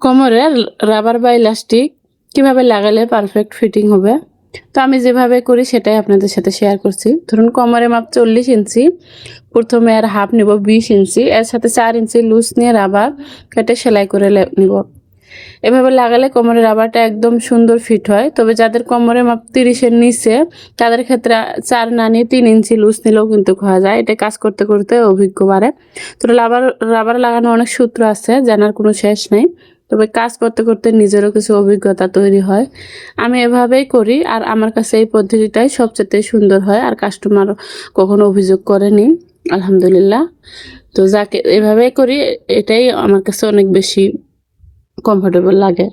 কোমরে রাবার বা ইলাস্টিক কিভাবে লাগালে পারফেক্ট ফিটিং হবে। তো আমি যেভাবে করি সেটাই আপনাদের সাথে শেয়ার করছি। ধরুন কোমরে মাপ 40 ইঞ্চি, প্রথমে আর হাফ নিব 20 ইঞ্চি, এর সাথে 4 ইঞ্চি লুজ নিয়ে রাবার কেটে সেলাই করে নিব। এভাবে লাগালে কোমরের রাবারটা একদম সুন্দর ফিট হয়। তবে যাদের কোমরে মাপ 30-এর নিচে, তাদের ক্ষেত্রে 4 না নিয়ে 3 ইঞ্চি লুজ নিলেও কিন্তু হয়ে যায়। এটা কাজ করতে করতে অভিজ্ঞ বাড়ে। তো রাবার লাগানো অনেক সূত্র আছে, জানার কোনো শেষ নেই। তবে কাজ করতে করতে নিজেরও কিছু অভিজ্ঞতা তৈরি হয়। আমি এভাবেই করি, আর আমার কাছে এই পদ্ধতিটাই সবচেয়ে সুন্দর হয়, আর কাস্টমার কখনো অভিযোগ করেনি, আলহামদুলিল্লাহ। তো যাকে এভাবেই করি, এটাই আমার কাছে অনেক বেশি কমফোর্টেবল লাগে।